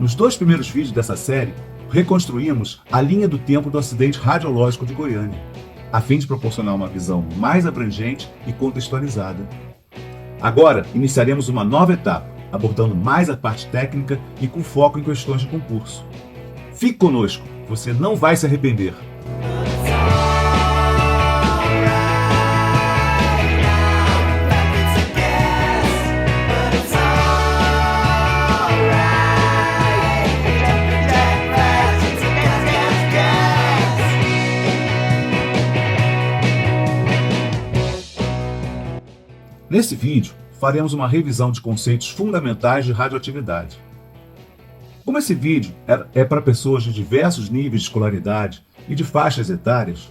Nos 2 primeiros vídeos dessa série, reconstruímos a linha do tempo do acidente radiológico de Goiânia, a fim de proporcionar uma visão mais abrangente e contextualizada. Agora, iniciaremos uma nova etapa, abordando mais a parte técnica e com foco em questões de concurso. Fique conosco, você não vai se arrepender. Nesse vídeo, faremos uma revisão de conceitos fundamentais de radioatividade. Como esse vídeo é para pessoas de diversos níveis de escolaridade e de faixas etárias,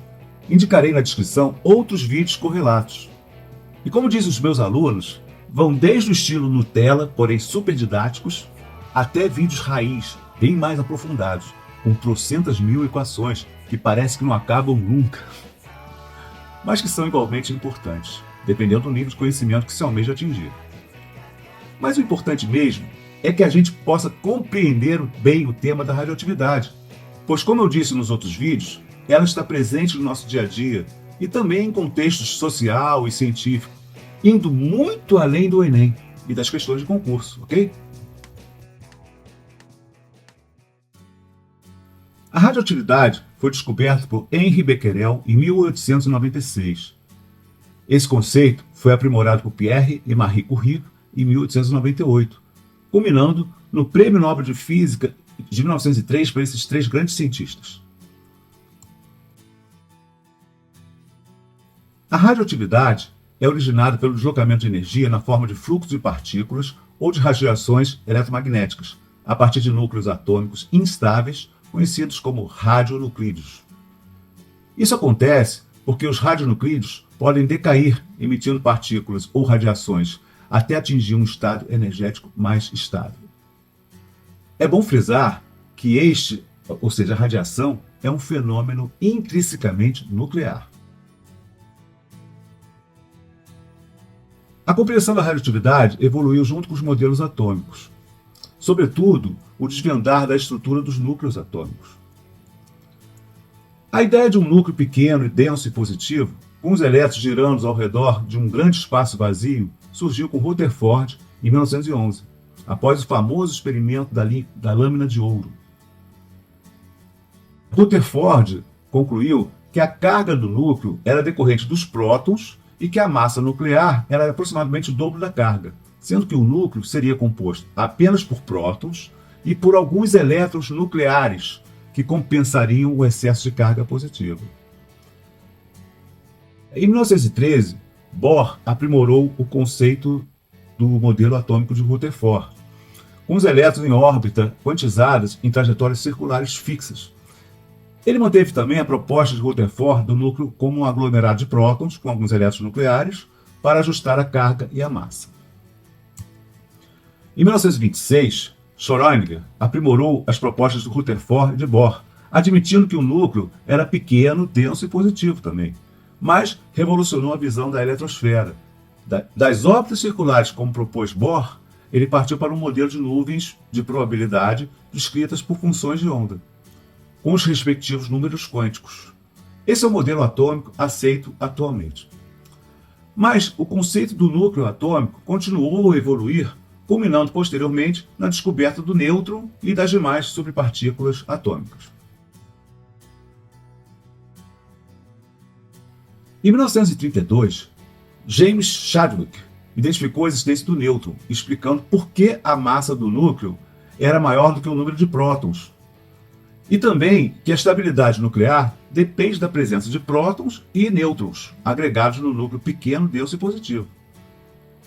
indicarei na descrição outros vídeos correlatos. E como dizem os meus alunos, vão desde o estilo Nutella, porém super didáticos, até vídeos raiz, bem mais aprofundados, com trocentas mil equações que parece que não acabam nunca, mas que são igualmente importantes, dependendo do nível de conhecimento que se almeja atingir. Mas o importante mesmo é que a gente possa compreender bem o tema da radioatividade, pois, como eu disse nos outros vídeos, ela está presente no nosso dia a dia e também em contextos social e científico, indo muito além do Enem e das questões de concurso, ok? A radioatividade foi descoberta por Henri Becquerel em 1896. Esse conceito foi aprimorado por Pierre e Marie Curie em 1898, culminando no Prêmio Nobel de Física de 1903 para esses 3 grandes cientistas. A radioatividade é originada pelo deslocamento de energia na forma de fluxos de partículas ou de radiações eletromagnéticas, a partir de núcleos atômicos instáveis, conhecidos como radionuclídeos. Isso acontece porque os radionuclídeos podem decair emitindo partículas ou radiações até atingir um estado energético mais estável. É bom frisar que a radiação, é um fenômeno intrinsecamente nuclear. A compreensão da radioatividade evoluiu junto com os modelos atômicos, sobretudo o desvendar da estrutura dos núcleos atômicos. A ideia de um núcleo pequeno e denso e positivo, com os elétrons girando ao redor de um grande espaço vazio, surgiu com Rutherford em 1911, após o famoso experimento da lâmina de ouro. Rutherford concluiu que a carga do núcleo era decorrente dos prótons e que a massa nuclear era aproximadamente o dobro da carga, sendo que o núcleo seria composto apenas por prótons e por alguns elétrons nucleares, que compensariam o excesso de carga positiva. Em 1913, Bohr aprimorou o conceito do modelo atômico de Rutherford, com os elétrons em órbita quantizados em trajetórias circulares fixas. Ele manteve também a proposta de Rutherford do núcleo como um aglomerado de prótons com alguns elétrons nucleares para ajustar a carga e a massa. Em 1926, Schrödinger aprimorou as propostas de Rutherford e de Bohr, admitindo que o núcleo era pequeno, denso e positivo também, mas revolucionou a visão da eletrosfera. Das órbitas circulares, como propôs Bohr, ele partiu para um modelo de nuvens de probabilidade descritas por funções de onda, com os respectivos números quânticos. Esse é o modelo atômico aceito atualmente. Mas o conceito do núcleo atômico continuou a evoluir, culminando posteriormente na descoberta do nêutron e das demais subpartículas atômicas. Em 1932, James Chadwick identificou a existência do nêutron, explicando por que a massa do núcleo era maior do que o número de prótons, e também que a estabilidade nuclear depende da presença de prótons e nêutrons agregados no núcleo pequeno, denso e positivo.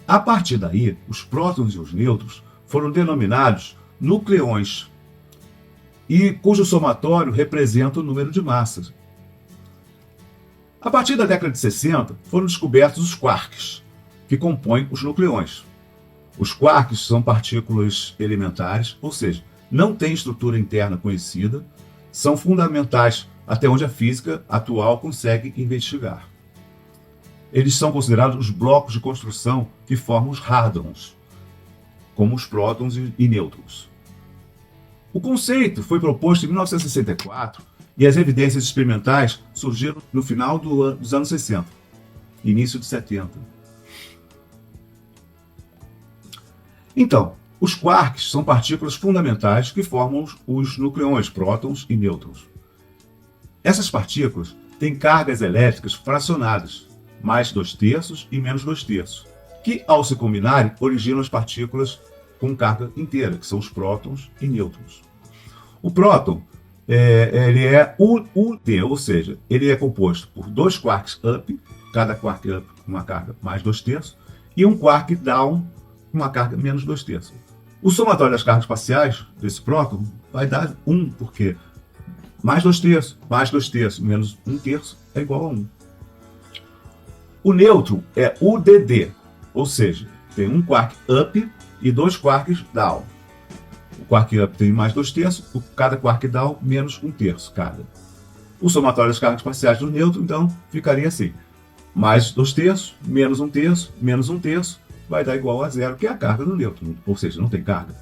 A partir daí, os prótons e os nêutrons foram denominados nucleões, e cujo somatório representa o número de massas. A partir da década de 60, foram descobertos os quarks, que compõem os nucleões. Os quarks são partículas elementares, ou seja, não têm estrutura interna conhecida, são fundamentais até onde a física atual consegue investigar. Eles são considerados os blocos de construção que formam os hadrons, como os prótons e nêutrons. O conceito foi proposto em 1964 e as evidências experimentais surgiram no final dos anos 60, início de 70. Então, os quarks são partículas fundamentais que formam os nucleões, prótons e nêutrons. Essas partículas têm cargas elétricas fracionadas, mais 2/3 e menos 2/3, que, ao se combinarem, originam as partículas com carga inteira, que são os prótons e nêutrons. O próton ele é UT, ou seja, ele é composto por 2 quarks up, cada quark up com uma carga mais 2/3, e um quark down com uma carga menos 2/3. O somatório das cargas parciais desse próton vai dar 1, porque mais 2/3, mais 2/3, menos 1/3 é igual a 1. O nêutron é UDD, ou seja, tem um quark up e 2 quarks down. O quark up tem mais 2/3, cada quark down menos 1/3 cada. O somatório das cargas parciais do nêutron, então, ficaria assim. Mais 2/3, menos 1/3, menos 1/3, vai dar igual a 0, que é a carga do nêutron, ou seja, não tem carga.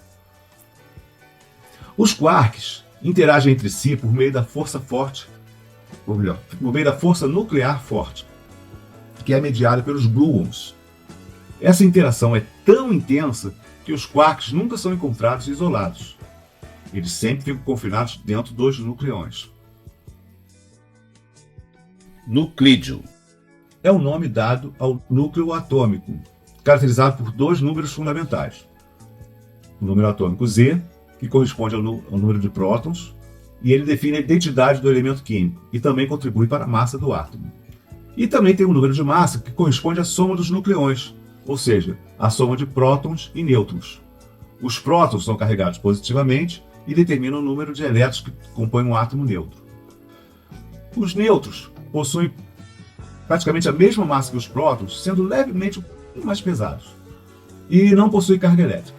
Os quarks interagem entre si por meio da força forte, ou melhor, por meio da força nuclear forte, que é mediada pelos gluons. Essa interação é tão intensa que os quarks nunca são encontrados isolados. Eles sempre ficam confinados dentro dos nucleões. Nuclídeo É o nome dado ao núcleo atômico, caracterizado por 2 números fundamentais. O número atômico Z, que corresponde ao número de prótons, e ele define a identidade do elemento químico e também contribui para a massa do átomo. E também tem o número de massa, que corresponde à soma dos nucleões, ou seja, a soma de prótons e nêutrons. Os prótons são carregados positivamente e determinam o número de elétrons que compõem um átomo neutro. Os nêutrons possuem praticamente a mesma massa que os prótons, sendo levemente mais pesados, e não possuem carga elétrica.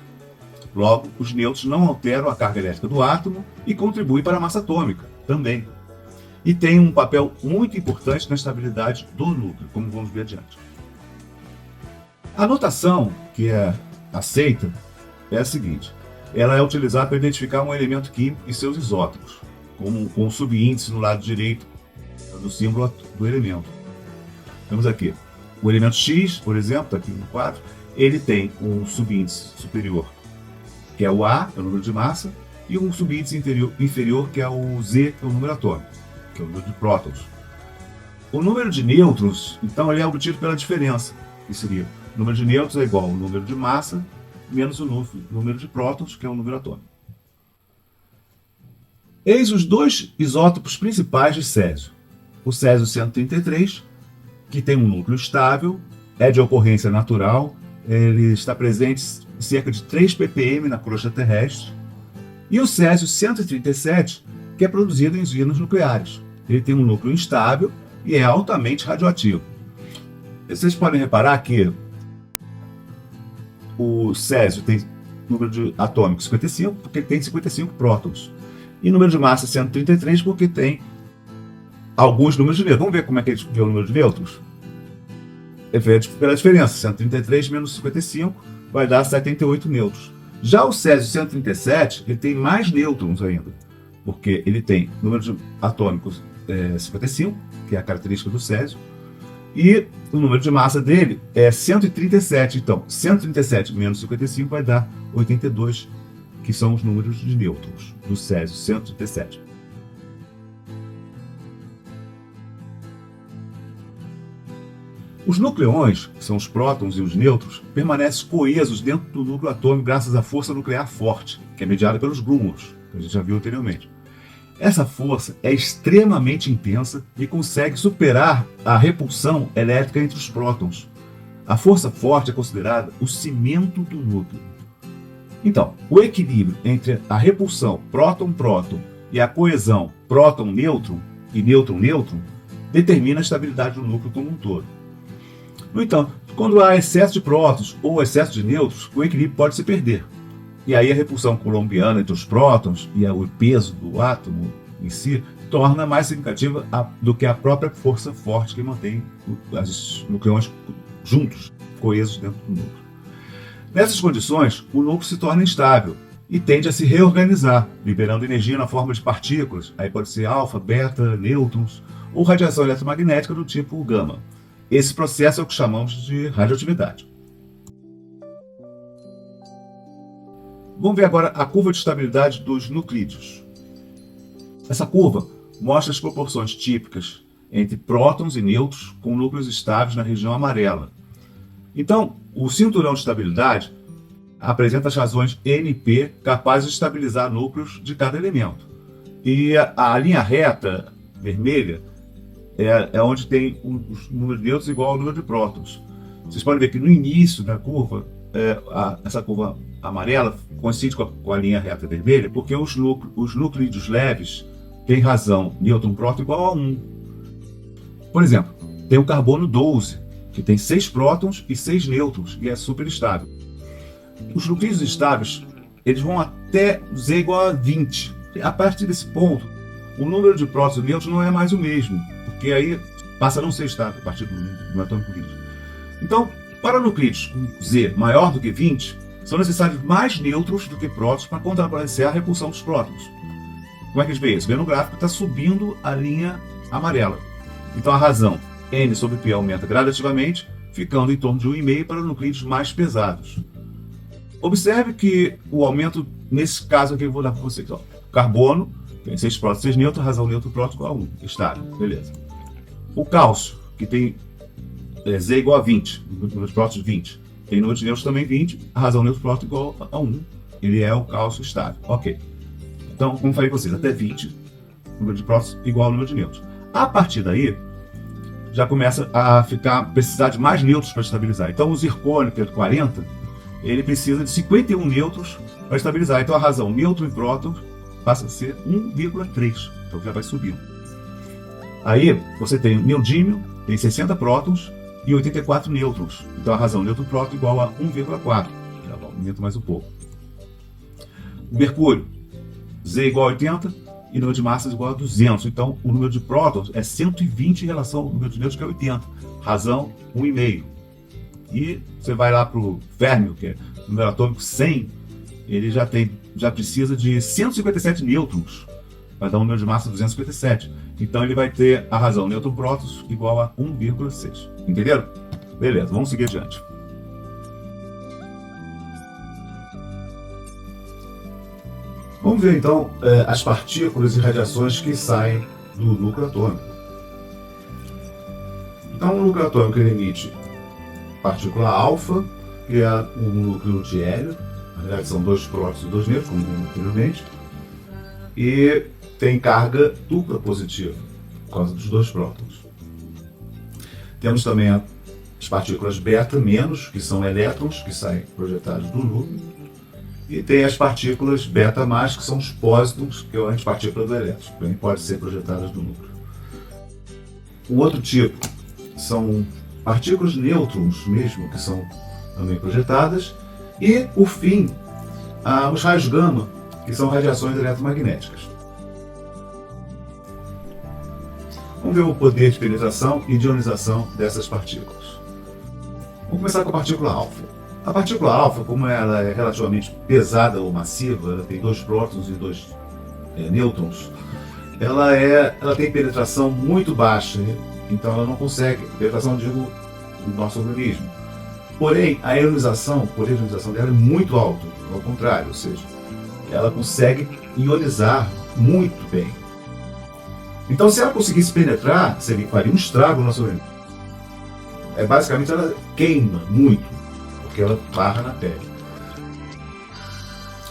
Logo, os nêutrons não alteram a carga elétrica do átomo e contribuem para a massa atômica também. E têm um papel muito importante na estabilidade do núcleo, como vamos ver adiante. A notação que é aceita é a seguinte: ela é utilizada para identificar um elemento químico e seus isótopos, com um subíndice no lado direito do símbolo do elemento. Temos aqui o elemento X, por exemplo, está aqui no quadro, ele tem um subíndice superior, que é o A, que é o número de massa, e um subíndice inferior, que é o Z, que é o número atômico, que é o número de prótons. O número de nêutrons, então, ele é obtido pela diferença, que seria o número de nêutrons é igual ao número de massa menos o número de prótons, que é o número atômico. Eis os 2 isótopos principais de césio. O césio 133, que tem um núcleo estável, é de ocorrência natural, ele está presente em cerca de 3 ppm na crosta terrestre, e o césio 137, que é produzido em usinas nucleares. Ele tem um núcleo instável e é altamente radioativo. Vocês podem reparar que o césio tem número de atômico 55, porque ele tem 55 prótons, e número de massa 133, porque tem alguns números de nêutrons. Vamos ver como é que a gente vê o número de nêutrons? É pela diferença, 133 menos 55 vai dar 78 nêutrons. Já o césio 137, ele tem mais nêutrons ainda, porque ele tem número de atômicos 55, que é a característica do césio, e o número de massa dele é 137. Então, 137 menos 55 vai dar 82, que são os números de nêutrons do césio 137. Os nucleões, que são os prótons e os nêutrons, permanecem coesos dentro do núcleo atômico graças à força nuclear forte, que é mediada pelos gluons, que a gente já viu anteriormente. Essa força é extremamente intensa e consegue superar a repulsão elétrica entre os prótons. A força forte é considerada o cimento do núcleo. Então, o equilíbrio entre a repulsão próton-próton e a coesão próton-nêutron e nêutron-nêutron determina a estabilidade do núcleo como um todo. No entanto, quando há excesso de prótons ou excesso de nêutrons, o equilíbrio pode se perder. E aí a repulsão coulombiana entre os prótons e o peso do átomo em si torna mais significativa do que a própria força forte que mantém os nucleões juntos, coesos dentro do núcleo. Nessas condições, o núcleo se torna instável e tende a se reorganizar, liberando energia na forma de partículas. Aí pode ser alfa, beta, nêutrons, ou radiação eletromagnética do tipo gama. Esse processo é o que chamamos de radioatividade. Vamos ver agora a curva de estabilidade dos nuclídeos. Essa curva mostra as proporções típicas entre prótons e nêutrons com núcleos estáveis na região amarela. Então, o cinturão de estabilidade apresenta as razões NP capazes de estabilizar núcleos de cada elemento. E a linha reta vermelha é onde tem o número de nêutrons igual ao número de prótons. Vocês podem ver que no início da curva, essa curva amarela coincide com a linha reta vermelha, porque os núcleos leves têm razão nêutron-próton igual a 1. Por exemplo, tem o carbono 12, que tem 6 prótons e 6 nêutrons, e é super estável. Os núcleos estáveis, eles vão até Z igual a 20. A partir desse ponto, o número de prótons e nêutrons não é mais o mesmo, porque aí passa a não ser estável a partir do atômico rígido. Então, para nuclídeos com Z maior do que 20, são necessários mais nêutrons do que prótons para contrabalancear a repulsão dos prótons. Como é que a gente vê isso? Vê no gráfico que está subindo a linha amarela. Então a razão N sobre P aumenta gradativamente, ficando em torno de 1,5 para nuclídeos mais pesados. Observe que o aumento, nesse caso aqui, eu vou dar para vocês. Ó, carbono tem 6 prótons, 6 nêutrons, razão nêutron-próton igual a 1. Estável, beleza. O cálcio, que tem Z igual a 20, número de prótons 20. Tem número de nêutrons também 20, a razão nêutron-próton igual a 1. Ele é o cálcio estável. Ok. Então, como falei para vocês, até 20, número de prótons igual ao número de nêutrons. A partir daí, já começa a precisar de mais nêutrons para estabilizar. Então, o zircônio, que é 40, ele precisa de 51 nêutrons para estabilizar. Então, a razão nêutron e próton passa a ser 1,3. Então, já vai subindo. Aí, você tem o neodímio, tem 60 prótons e 84 nêutrons. Então, a razão nêutron-próton igual a 1,4. Já aumenta mais um pouco. O mercúrio, Z igual a 80 e número de massas igual a 200. Então, o número de prótons é 120 em relação ao número de nêutrons, que é 80. Razão 1,5. E você vai lá para o férmio, que é o número atômico 100, ele já precisa de 157 nêutrons para dar um número de massa 257. Então, ele vai ter a razão nêutron-prótons igual a 1,6. Entenderam? Beleza, vamos seguir adiante. Vamos ver então as partículas e radiações que saem do núcleo atômico. Então, o núcleo atômico ele emite partícula alfa, que é um núcleo de hélio, na verdade são 2 prótons e 2 nêutrons, como vimos anteriormente, e tem carga dupla positiva, por causa dos 2 prótons. Temos também as partículas beta menos, que são elétrons que saem projetados do núcleo, e tem as partículas beta mais, que são os pósitons, que é a antipartícula do elétron, que também pode ser projetadas do núcleo. O outro tipo são partículas nêutrons mesmo, que são também projetadas, e, por fim, os raios gama, que são radiações eletromagnéticas. Vamos ver o poder de penetração e de ionização dessas partículas. Vamos começar com a partícula alfa. A partícula alfa, como ela é relativamente pesada ou massiva, ela tem 2 prótons e 2 nêutrons, ela tem penetração muito baixa, então ela não consegue, penetração digo, do nosso organismo. Porém, a ionização, o poder de ionização dela é muito alto, ao contrário, ou seja, ela consegue ionizar muito bem. Então, se ela conseguisse penetrar, faria um estrago no nosso organismo. Basicamente, ela queima muito, porque ela barra na pele.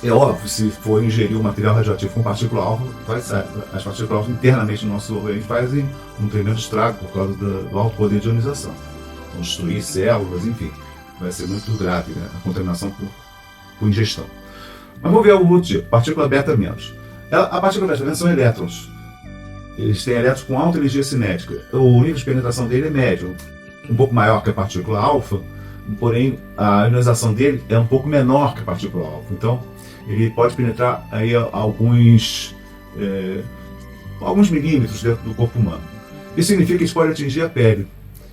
É óbvio, se for ingerir um material radioativo com partícula alfa, as partículas alfa internamente no nosso organismo fazem um tremendo estrago por causa do alto poder de ionização. Vão destruir células, enfim. Vai ser muito grave, né, a contaminação por ingestão. Mas vamos ver o outro tipo, partícula beta menos. A partícula beta menos são elétrons. Eles têm elétrons com alta energia cinética. O nível de penetração dele é médio, um pouco maior que a partícula alfa, porém a ionização dele é um pouco menor que a partícula alfa. Então, ele pode penetrar aí alguns milímetros dentro do corpo humano. Isso significa que eles podem atingir a pele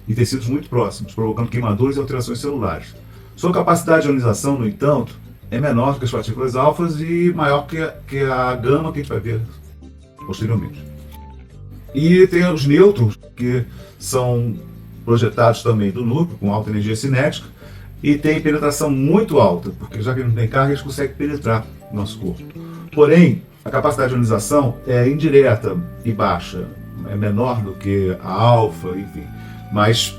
e tecidos muito próximos, provocando queimaduras e alterações celulares. Sua capacidade de ionização, no entanto, é menor do que as partículas alfas e maior que a gama que a gente vai ver posteriormente. E tem os nêutrons, que são projetados também do núcleo, com alta energia cinética, e tem penetração muito alta, porque já que não tem carga, eles conseguem penetrar no nosso corpo. Porém, a capacidade de ionização é indireta e baixa, é menor do que a alfa, enfim, mas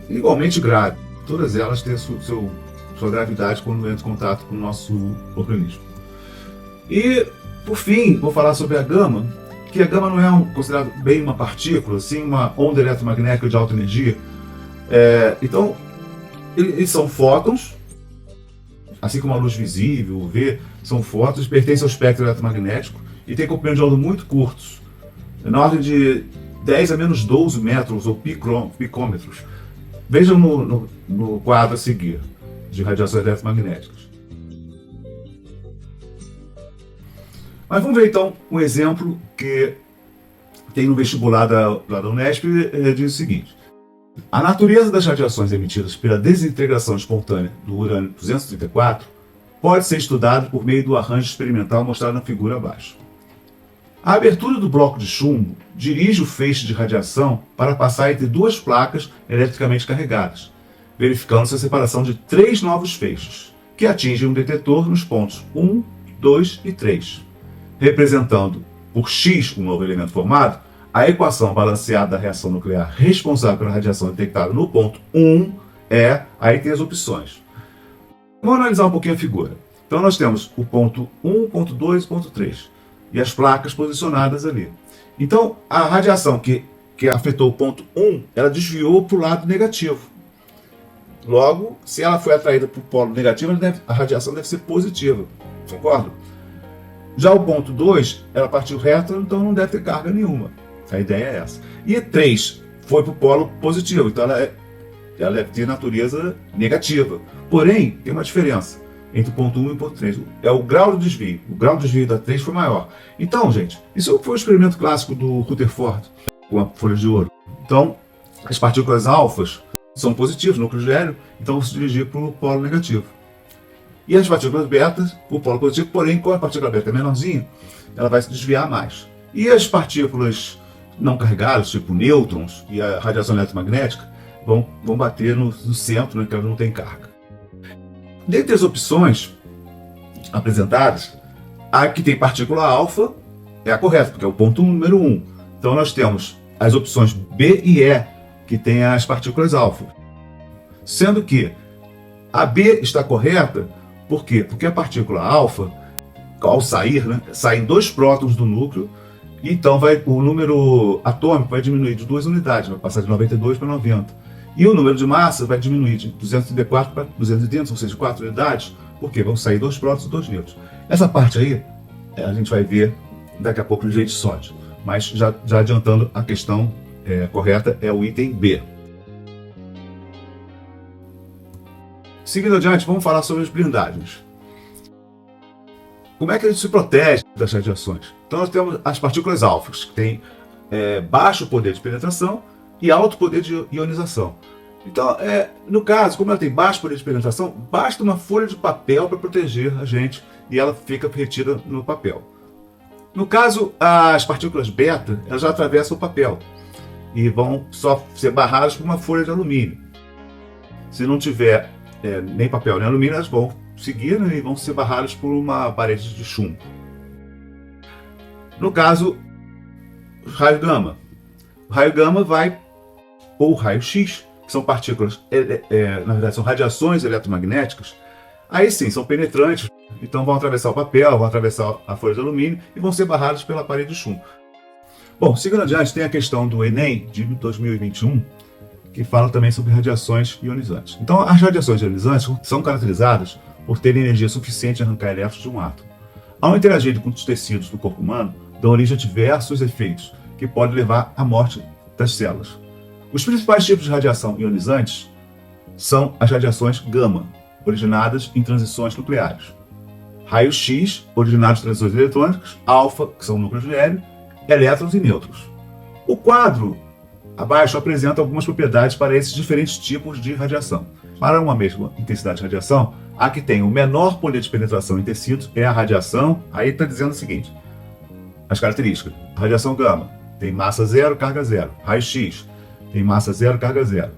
igualmente grave. Todas elas têm sua gravidade quando entram em contato com o nosso organismo. E, por fim, vou falar sobre a gama, que a gama não é considerada bem uma partícula, sim uma onda eletromagnética de alta energia. Então, eles são fótons, assim como a luz visível, o UV, são fótons, pertencem ao espectro eletromagnético e têm comprimentos de onda muito curtos, na ordem de 10 a menos 12 metros ou picômetros. Vejam no quadro a seguir, de radiações eletromagnéticas. Mas vamos ver então um exemplo que tem no vestibular da Unesp, diz o seguinte: a natureza das radiações emitidas pela desintegração espontânea do urânio 234 pode ser estudada por meio do arranjo experimental mostrado na figura abaixo. A abertura do bloco de chumbo dirige o feixe de radiação para passar entre duas placas eletricamente carregadas, verificando-se a separação de 3 novos feixes, que atingem um detetor nos pontos 1, 2 e 3, representando por X um novo elemento formado. A equação balanceada da reação nuclear responsável pela radiação detectada no ponto 1 aí tem as opções. Vamos analisar um pouquinho a figura. Então nós temos o ponto 1, ponto 2 e ponto 3, e as placas posicionadas ali. Então a radiação que afetou o ponto 1, ela desviou para o lado negativo. Logo, se ela foi atraída para o polo negativo, a radiação deve ser positiva. Concordo? Já o ponto 2, ela partiu reto, então não deve ter carga nenhuma. A ideia é essa. E 3 foi para o polo positivo, então ela deve ter natureza negativa. Porém, tem uma diferença entre o ponto 1 e o ponto 3. É o grau de desvio. O grau de desvio da 3 foi maior. Então, gente, isso foi o experimento clássico do Rutherford com a folha de ouro. Então, as partículas alfas são positivas, núcleo de hélio, então vão se dirigir para o polo negativo. E as partículas betas para o polo positivo, porém, como a partícula beta é menorzinha, ela vai se desviar mais. E as partículas não carregadas, tipo nêutrons e a radiação eletromagnética, vão bater no centro, né, que ela não tem carga. Dentre as opções apresentadas, a que tem partícula alfa é a correta, porque é o ponto número 1. Então nós temos as opções B e E, que tem as partículas alfa. Sendo que a B está correta, por quê? Porque a partícula alfa, ao sair, né, saem 2 prótons do núcleo, então o número atômico vai diminuir de 2 unidades, vai passar de 92 para 90. E o número de massa vai diminuir de 234 para 230, ou seja, 4 unidades, porque vão sair 2 prótons e 2 nêutrons. Essa parte aí, a gente vai ver daqui a pouco no jeito de sódio. Mas já adiantando, a questão correta é o item B. Seguindo adiante, vamos falar sobre as blindagens. Como é que a gente se protege das radiações? Então nós temos as partículas alfas, que têm baixo poder de penetração e alto poder de ionização. Então, no caso, como ela tem baixo poder de penetração, basta uma folha de papel para proteger a gente e ela fica retida no papel. No caso, as partículas beta, elas já atravessam o papel e vão só ser barradas por uma folha de alumínio. Se não tiver nem papel nem alumínio, elas vão seguir, né, e vão ser barradas por uma parede de chumbo. No caso, raio gama. O raio gama ou raio X, que são partículas, na verdade são radiações eletromagnéticas, aí sim, são penetrantes, então vão atravessar o papel, vão atravessar a folha de alumínio e vão ser barradas pela parede de chumbo. Bom, seguindo adiante, tem a questão do Enem de 2021, que fala também sobre radiações ionizantes. Então, as radiações ionizantes são caracterizadas por terem energia suficiente de arrancar elétrons de um átomo. Ao interagir com os tecidos do corpo humano, dão origem a diversos efeitos que podem levar à morte das células. Os principais tipos de radiação ionizantes são as radiações gama, originadas em transições nucleares, raios X, originados em transições eletrônicas, alfa, que são núcleos de hélio, elétrons e nêutrons. O quadro abaixo apresenta algumas propriedades para esses diferentes tipos de radiação. para uma mesma intensidade de radiação, a que tem o menor poder de penetração em tecidos é a radiação. Aí está dizendo o seguinte: as características. Radiação gama tem massa zero, carga zero. Raio-X tem massa zero, carga zero.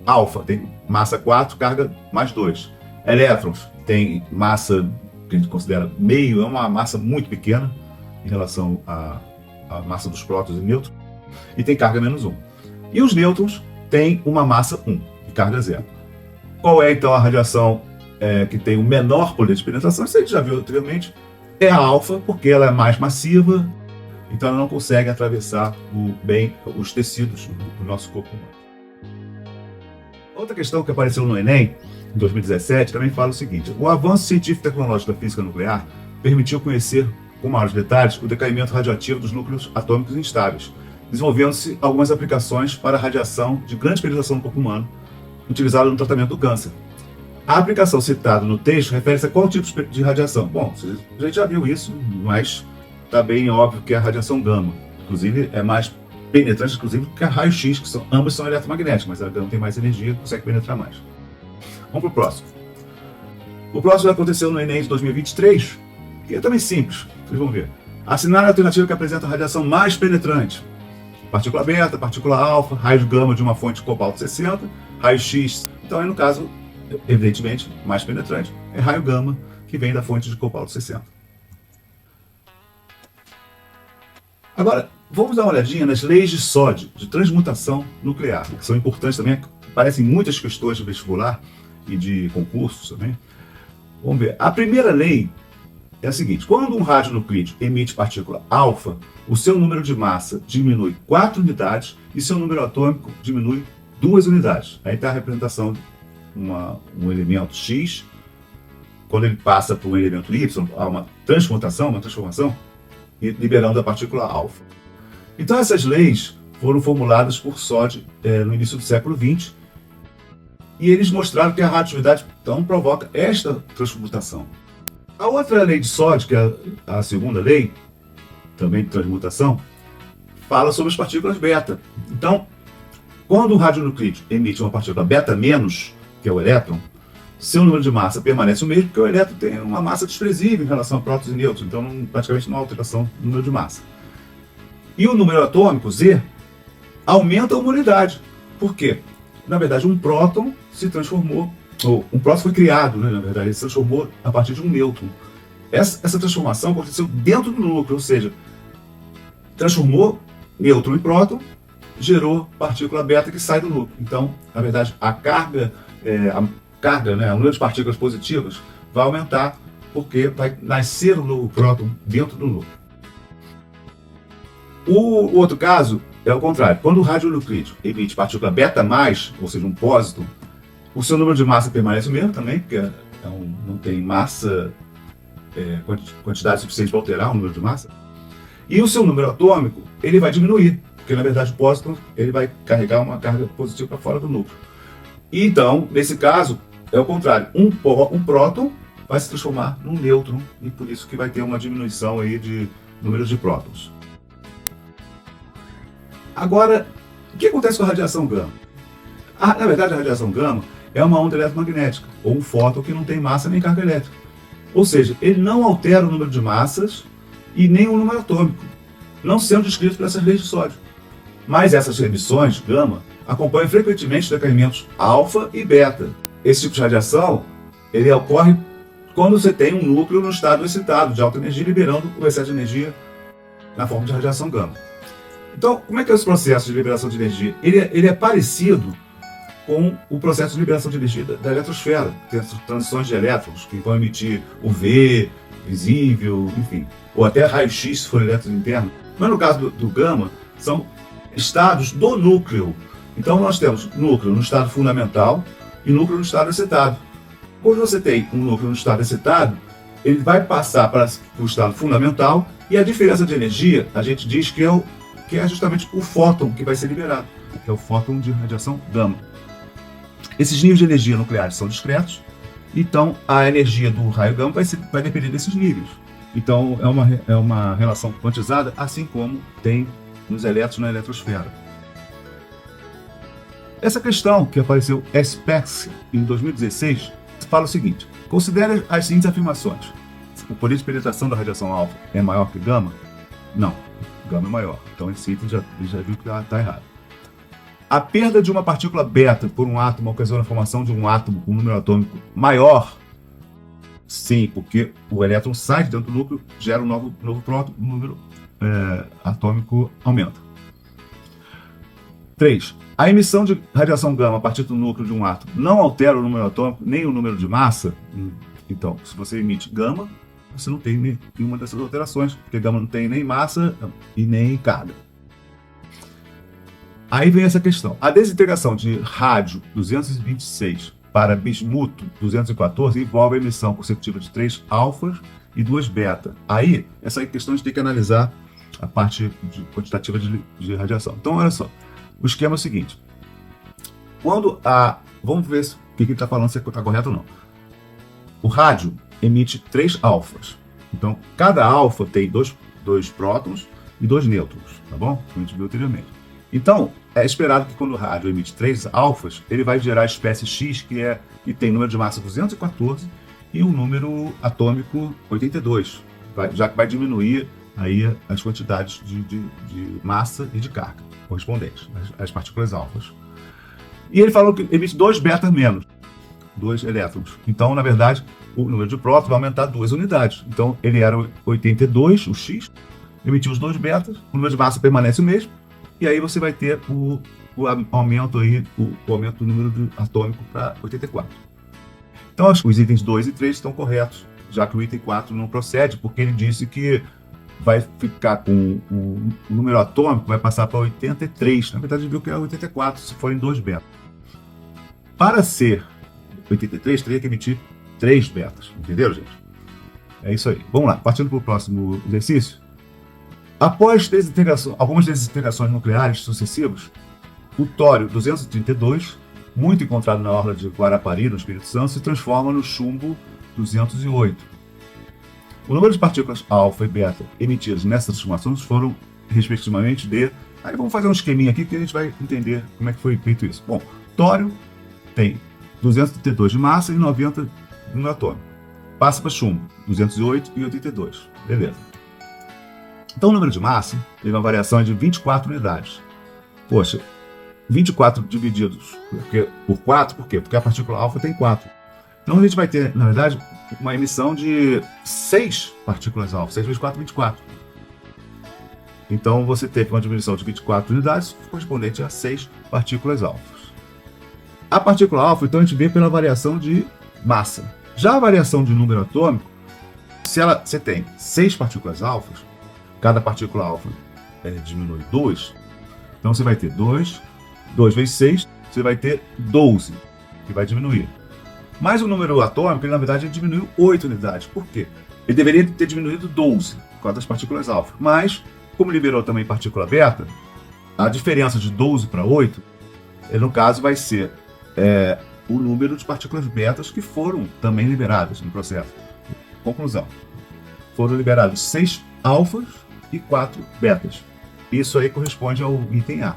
Alfa tem massa 4, carga mais 2. Elétrons tem massa que a gente considera meio, é uma massa muito pequena em relação à massa dos prótons e nêutrons, e tem carga menos 1. E os nêutrons têm uma massa 1 e carga zero. Qual é então a radiação que tem o menor poder de penetração? Isso a gente já viu anteriormente. É a alfa, porque ela é mais massiva, então ela não consegue atravessar bem os tecidos do nosso corpo humano. Outra questão que apareceu no Enem, em 2017, também fala o seguinte: o avanço científico e tecnológico da física nuclear permitiu conhecer com maiores detalhes o decaimento radioativo dos núcleos atômicos instáveis, desenvolvendo-se algumas aplicações para a radiação de grande penetração no corpo humano, utilizada no tratamento do câncer. A aplicação citada no texto refere-se a qual tipo de radiação? Bom, a gente já viu isso, mas está bem óbvio que é a radiação gama. Inclusive, é mais penetrante, inclusive, que a raio-X, que ambas são eletromagnéticas, mas a gama tem mais energia e consegue penetrar mais. Vamos para o próximo. O próximo aconteceu no Enem de 2023, que é também simples, vocês vão ver. Assinar a alternativa que apresenta a radiação mais penetrante: partícula beta, partícula alfa, raio gama de uma fonte de cobalto 60, raio-X. Então, no caso, evidentemente, mais penetrante é raio gama, que vem da fonte de cobalto 60. Agora, vamos dar uma olhadinha nas leis de SOD, de transmutação nuclear, que são importantes também, aparecem em muitas questões de vestibular e de concursos também. Vamos ver. A primeira lei é a seguinte: quando um radionuclídeo emite partícula alfa, o seu número de massa diminui 4 unidades e seu número atômico diminui 2 unidades. Aí está a representação de um elemento X, quando ele passa para um elemento Y, há uma transformação, liberando a partícula alfa. Então essas leis foram formuladas por SOD no início do século XX, e eles mostraram que a radioatividade então provoca esta transmutação. A outra lei de SOD, que é a segunda lei, também de transmutação, fala sobre as partículas beta. Então, quando o radionuclídeo emite uma partícula beta menos, que é o elétron, seu número de massa permanece o mesmo, porque o elétron tem uma massa desprezível em relação a prótons e nêutrons, então praticamente não há alteração no número de massa. E o número atômico, Z, aumenta uma unidade. Por quê? Na verdade, um próton se transformou, ou um próton foi criado, né, na verdade, ele se transformou a partir de um nêutron. Essa transformação aconteceu dentro do núcleo, ou seja, transformou nêutron em próton, gerou partícula beta que sai do núcleo. Então, na verdade, a carga, o número de partículas positivas vai aumentar, porque vai nascer um novo próton dentro do núcleo. O outro caso é o contrário. Quando o radionuclídeo emite partícula beta mais, ou seja, um pósito, o seu número de massa permanece o mesmo também, porque não tem massa, quantidade suficiente para alterar o número de massa. E o seu número atômico ele vai diminuir, porque na verdade o pósito ele vai carregar uma carga positiva para fora do núcleo. E então, nesse caso, é o contrário. Um próton vai se transformar num nêutron, e por isso que vai ter uma diminuição aí de número de prótons. Agora, o que acontece com a radiação gama? Na verdade, a radiação gama é uma onda eletromagnética, ou um fóton que não tem massa nem carga elétrica. Ou seja, ele não altera o número de massas e nem o número atômico, não sendo descrito por essas leis de sódio. Mas essas emissões gama acompanham frequentemente decaimentos alfa e beta. Esse tipo de radiação ele ocorre quando você tem um núcleo no estado excitado de alta energia, liberando o excesso de energia na forma de radiação gama. Então, como é que é esse processo de liberação de energia? Ele é parecido com o processo de liberação de energia da eletrosfera. Tem as transições de elétrons que vão emitir UV, visível, enfim, ou até raio-X se for elétron interno. Mas no caso do gama, são estados do núcleo. Então nós temos núcleo no estado fundamental e núcleo no estado excitado. Quando você tem um núcleo no estado excitado, ele vai passar para o estado fundamental, e a diferença de energia, a gente diz que é justamente o fóton que vai ser liberado, que é o fóton de radiação gama. Esses níveis de energia nucleares são discretos, então a energia do raio gama vai depender desses níveis. Então é uma relação quantizada, assim como tem nos elétrons na eletrosfera. Essa questão que apareceu SPEX em 2016 fala o seguinte: considere as seguintes afirmações. O poder de penetração da radiação alfa é maior que gama? Não, gama é maior. Então esse item já viu que está errado. A perda de uma partícula beta por um átomo ocasiona a formação de um átomo com um número atômico maior? Sim, porque o elétron sai de dentro do núcleo, gera um novo próton, o número atômico aumenta. 3. A emissão de radiação gama a partir do núcleo de um átomo não altera o número atômico nem o número de massa? Então, se você emite gama, você não tem nenhuma dessas alterações, porque gama não tem nem massa e nem carga. Aí vem essa questão. A desintegração de rádio 226 para bismuto 214 envolve a emissão consecutiva de 3 alfas e 2 beta. Aí, essa questão a gente tem que analisar a parte quantitativa de radiação. Então, olha só. O esquema é o seguinte. Vamos ver o que ele está falando, se está correto ou não. O rádio emite 3 alfas. Então, cada alfa tem 2 prótons e 2 nêutrons, tá bom? Como a gente viu anteriormente. Então, é esperado que quando o rádio emite 3 alfas, ele vai gerar a espécie X, que tem número de massa 214 e um número atômico 82, já que vai diminuir aí as quantidades de massa e de carga correspondentes às partículas alfas. E ele falou que emite 2 betas menos, 2 elétrons. Então, na verdade, o número de prótons vai aumentar 2 unidades. Então, ele era 82, o X, emitiu os 2 betas, o número de massa permanece o mesmo, e aí você vai ter o aumento do número atômico para 84. Então, os itens 2 e 3 estão corretos, já que o item 4 não procede, porque ele disse que vai ficar com o número atômico, vai passar para 83. Na verdade, ele viu que é 84, se forem 2 betas. Para ser 83, teria que emitir 3 betas. Entenderam, gente? É isso aí. Vamos lá, partindo para o próximo exercício. Após algumas desintegrações nucleares sucessivas, o tório 232, muito encontrado na orla de Guarapari, no Espírito Santo, se transforma no chumbo 208. O número de partículas alfa e beta emitidas nessas transformações foram, respectivamente, de... Aí vamos fazer um esqueminha aqui que a gente vai entender como é que foi feito isso. Bom, tório tem 232 de massa e 90 de número atômico. Passa para chumbo, 208 e 82. Beleza. Então o número de massa teve uma variação de 24 unidades. Poxa, 24 divididos por 4, por quê? Porque a partícula alfa tem 4. Então a gente vai ter, na verdade, uma emissão de 6 partículas alfa. 6 vezes 4, 24. Então você teve uma diminuição de 24 unidades, correspondente a 6 partículas alfas. A partícula alfa, então, a gente vê pela variação de massa. Já a variação de número atômico, se você tem 6 partículas alfas, cada partícula alfa diminui 2, então você vai ter 2 vezes 6, você vai ter 12, que vai diminuir. Mas o número atômico, ele, na verdade, diminuiu 8 unidades. Por quê? Ele deveria ter diminuído 12, por causa das partículas alfa. Mas, como liberou também partícula beta, a diferença de 12 para 8, no caso, vai ser o número de partículas betas que foram também liberadas no processo. Conclusão. Foram liberados 6 alfas e 4 betas. Isso aí corresponde ao item A.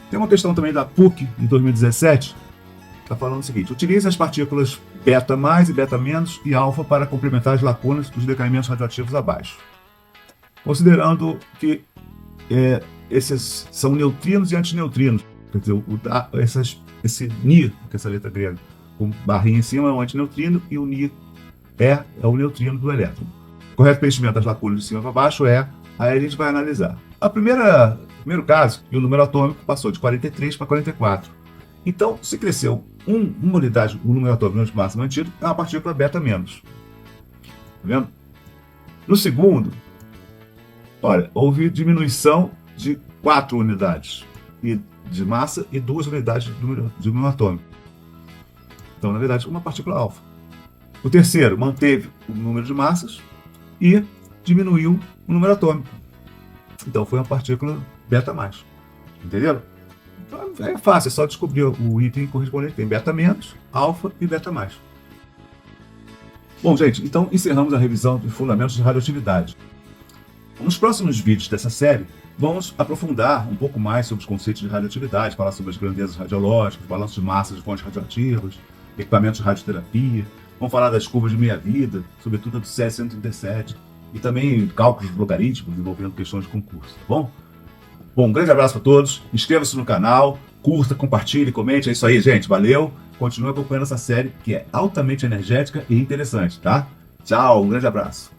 Tem uma questão também da PUC, em 2017, está falando o seguinte: utilize as partículas beta mais e beta menos e alfa para complementar as lacunas dos decaimentos radioativos abaixo. Considerando que esses são neutrinos e antineutrinos, quer dizer, esse Ni, que é essa letra grega, com barrinha em cima, é um antineutrino e o Ni é o neutrino do elétron. Correto preenchimento das lacunas de cima para baixo aí a gente vai analisar. Primeiro caso, o número atômico passou de 43 para 44. Então, se cresceu uma unidade, o número atômico de massa mantido, é uma partícula beta menos. Tá vendo? No segundo, olha, houve diminuição de 4 unidades de massa e 2 unidades de número atômico. Então, na verdade, uma partícula alfa. O terceiro manteve o número de massas e diminuiu o número atômico. Então, foi uma partícula beta mais. Entenderam? Então, é fácil, é só descobrir o item correspondente. Tem beta menos, alfa e beta mais. Bom, gente, então encerramos a revisão dos fundamentos de radioatividade. Nos próximos vídeos dessa série, vamos aprofundar um pouco mais sobre os conceitos de radioatividade, falar sobre as grandezas radiológicas, balanço de massa de fontes radioativas, equipamentos de radioterapia, vamos falar das curvas de meia-vida, sobretudo a do CS 137, e também cálculos logarítmicos envolvendo questões de concurso, tá bom? Bom, um grande abraço para todos, inscreva-se no canal, curta, compartilhe, comente, é isso aí, gente, valeu! Continue acompanhando essa série que é altamente energética e interessante, tá? Tchau, um grande abraço!